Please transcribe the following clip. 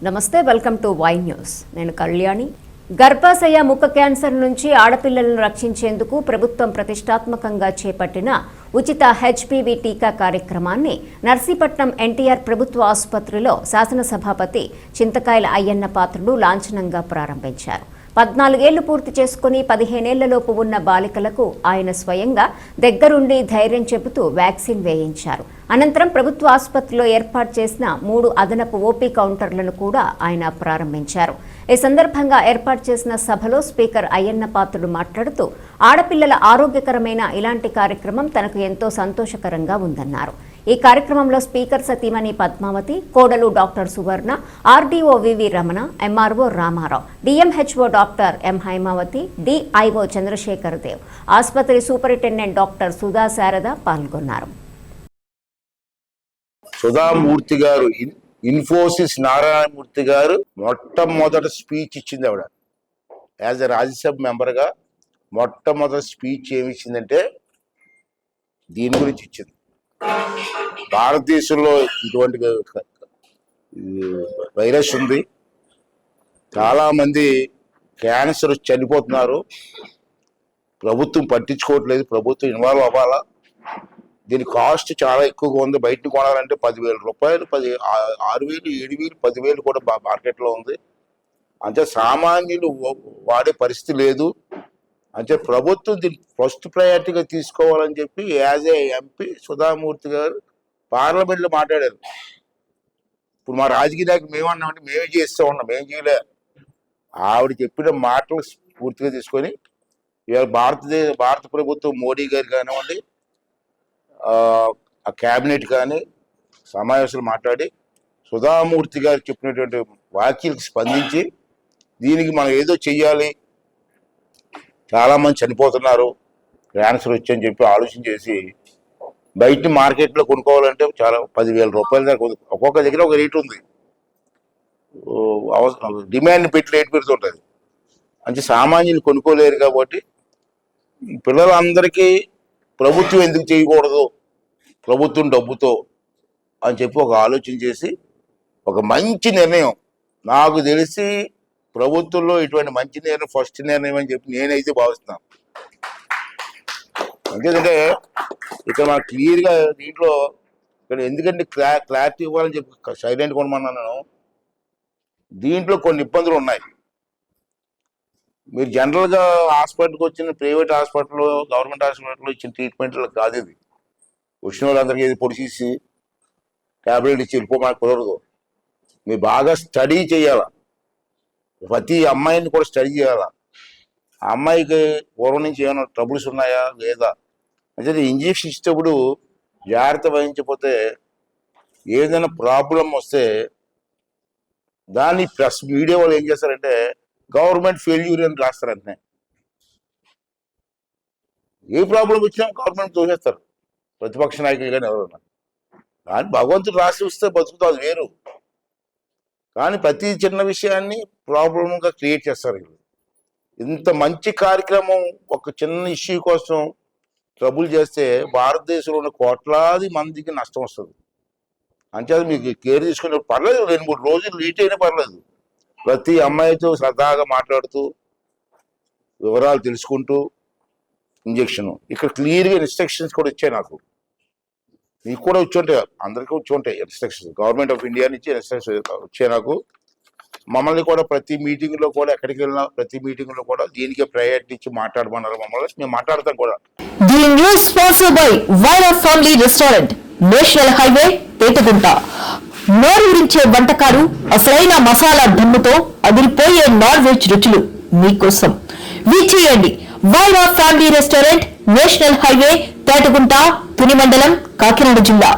నమస్తే, welcome to Y news. నేను కళ్యాణి. గర్భాశయ ముఖ క్యాన్సర్ నుంచి ఆడపిల్లలను రక్షించేందుకు ప్రభుత్వం ప్రతిష్టాత్మకంగా చేపట్టిన ఉచిత హెచ్పివి టీకా కార్యక్రమాన్ని నర్సీపట్నం ఎన్టీఆర్ ప్రభుత్వ ఆసుపత్రిలో శాసనసభాపతి చింతకాయల అయ్యన్న పాత్రుడు లాంఛనంగా ప్రారంభించారు. 14 ఏళ్లు పూర్తి చేసుకుని 15 ఏళ్లలోపు ఉన్న బాలికలకు ఆయన స్వయంగా దగ్గరుండి ధైర్యం చెబుతూ వ్యాక్సిన్ వేయించారు. అనంతరం ప్రభుత్వ ఆసుపత్రిలో ఏర్పాటు చేసిన 3 అదనపు ఓపీ కౌంటర్లను కూడా ఆయన ప్రారంభించారు. ఈ సందర్భంగా ఏర్పాటు చేసిన సభలో స్పీకర్ అయ్యన్న పాత్రుడు మాట్లాడుతూ ఆడపిల్లల ఆరోగ్యకరమైన ఇలాంటి కార్యక్రమం తనకు ఎంతో సంతోషకరంగా ఉందన్నారు. ఈ కార్యక్రమంలో స్పీకర్ సతీమణి పద్మావతి, కోడలు doctor Suvarna, RDO VV Ramana, MRO Ramarao, DMHO doctor M Haimavathi, DIO Chandrasekhar Dev, ఆసుపత్రి సూపరింటెండెంట్ డాక్టర్ సుధా శారద పాల్గొన్నారు. సుధామూర్తి గారు, ఇన్ఫోసిస్ నారాయణమూర్తి గారు మొట్టమొదటి స్పీచ్ ఇచ్చింది. ఆవిడ యాజ్ ఎ రాజ్యసభ మెంబర్గా మొట్టమొదటి స్పీచ్ ఏమి ఇచ్చిందంటే దీని గురించి ఇచ్చింది. భారతదేశంలో ఇటువంటి వైరస్ ఉంది, చాలామంది క్యాన్సర్ చనిపోతున్నారు, ప్రభుత్వం పట్టించుకోవట్లేదు, ప్రభుత్వం ఇన్వాల్వ్ అవ్వాలా. దీని కాస్ట్ చాలా ఎక్కువగా ఉంది. బయటకు కొనాలంటే 10,000 రూపాయలు, 6,000, 7,000, 10,000 కూడా మార్కెట్లో ఉంది. అంటే సామాన్యులు వాడే పరిస్థితి లేదు. అంటే ప్రభుత్వం దీన్ని ఫస్ట్ ప్రయారిటీగా తీసుకోవాలని చెప్పి యాజ్ ఏ ఎంపీ సుధామూర్తి గారు పార్లమెంట్లో మాట్లాడారు. ఇప్పుడు మా రాజకీయ నాయకులు మేమన్నామంటే మేమే చేస్తూ ఉన్నాం, మేం చేయలే. ఆవిడ చెప్పిన మాటలు పూర్తిగా తీసుకొని ఇవాళ భారత ప్రభుత్వం మోడీ గారు కానివ్వండి, ఆ క్యాబినెట్ కానీ సమావేశాలు మాట్లాడి సుధామూర్తి గారు చెప్పినటువంటి వ్యాఖ్యలకు స్పందించి దీనికి మనం ఏదో చెయ్యాలి, చాలామంది చనిపోతున్నారు, క్యాన్సర్ వచ్చని చెప్పి ఆలోచన చేసి బయట మార్కెట్లో కొనుక్కోవాలంటే చాలా 10,000 రూపాయల దాకా ఒక్కొక్క దగ్గర ఒక రేటు ఉంది. డిమాండ్ పెట్టి రేటు పెడుతుంటుంది. అంటే సామాన్యులు కొనుక్కోలేరు. కాబట్టి ఈ పిల్లలందరికీ ప్రభుత్వం ఎందుకు చేయకూడదు, ప్రభుత్వం డబ్బుతో అని చెప్పి ఒక ఆలోచన చేసి ఒక మంచి నిర్ణయం, నాకు తెలిసి ప్రభుత్వంలో ఇటువంటి మంచి నిర్ణయం ఫస్ట్ నిర్ణయం అని చెప్పి నేనైతే భావిస్తున్నాను. ఎందుకంటే ఇక్కడ మనకు క్లియర్గా దీంట్లో ఇక్కడ ఎందుకంటే క్లారిటీ ఇవ్వాలని చెప్పి సైలెంట్గా ఉండమన్నాను. దీంట్లో కొన్ని ఇబ్బందులు ఉన్నాయి. మీరు జనరల్గా హాస్పిటల్కి వచ్చిన ప్రైవేట్ హాస్పిటల్లో, గవర్నమెంట్ హాస్పిటల్లో ఇచ్చిన ట్రీట్మెంట్లో కాదు. ఇది వచ్చిన వాళ్ళందరికీ ఇది పొడిచేసి ట్యాబ్లెట్ ఇచ్చి వెళ్ళిపోమని కుదరదు. మీరు బాగా స్టడీ చేయాల, ప్రతి అమ్మాయిని కూడా స్టడీ చేయాలా. ఆ అమ్మాయికి పూర్వం నుంచి ఏమైనా ట్రబుల్స్ ఉన్నాయా లేదా అంటే ఇంజెక్షన్ ఇచ్చేటప్పుడు జాగ్రత్త వహించకపోతే ఏదైనా ప్రాబ్లం వస్తే దాన్ని ప్రెస్ మీడియా వాళ్ళు ఏం చేస్తారంటే గవర్నమెంట్ ఫెయిల్యూర్ అని రాస్తారు. అంటే ఏ ప్రాబ్లం వచ్చినా గవర్నమెంట్ తోసేస్తారు, ప్రతిపక్ష నాయకులు కానీ ఎవరన్నా. కానీ భగవంతుడు రాసి వస్తే బతుకుతా, అది వేరు. కానీ ప్రతి చిన్న విషయాన్ని ప్రాబ్లంగా క్రియేట్ చేస్తారు. ఇంత మంచి కార్యక్రమం ఒక చిన్న ఇష్యూ కోసం ట్రబుల్ చేస్తే భారతదేశంలో ఉన్న కోట్లాది మందికి నష్టం వస్తుంది. అంటే అది మీకు కేర్ తీసుకునే పర్లేదు, 2-3 రోజులు లేట్ అయినా పర్లేదు. ప్రతి అమ్మాయితో సరదాగా మాట్లాడుతూ వివరాలు తెలుసుకుంటూ ఇంజెక్షన్ ఇక్కడ క్లియర్గా ఇన్స్ట్రక్షన్స్ కూడా ఇచ్చాయి. మీకు కూడా వచ్చి ఉంటాయి, అందరికీ వచ్చి ఉంటాయి ఇన్స్ట్రక్షన్స్. గవర్నమెంట్ ఆఫ్ ఇండియా నుంచి ఇన్స్ట్రక్షన్స్ వచ్చాయి నాకు. మమ్మల్ని కూడా ప్రతి మీటింగ్లో కూడా, ఎక్కడికి వెళ్ళినా ప్రతి మీటింగ్లో కూడా దీనికే ప్రయారిటీ ఇచ్చి మాట్లాడమన్నారు మమ్మల్ని. మేము మాట్లాడతాం కూడా. The news sponsored by Vaira family restaurant, national highway, Petagunta. నోరూరించే వంటకాలు, అసలైన మసాలా ధమ్ముతో అదిరిపోయే నాన్ వెజ్ రుచులు మీకోసం. విచ్చేయండి Vaira family restaurant, national highway, Petagunta, Tuni మండలం, కాకినాడ జిల్లా.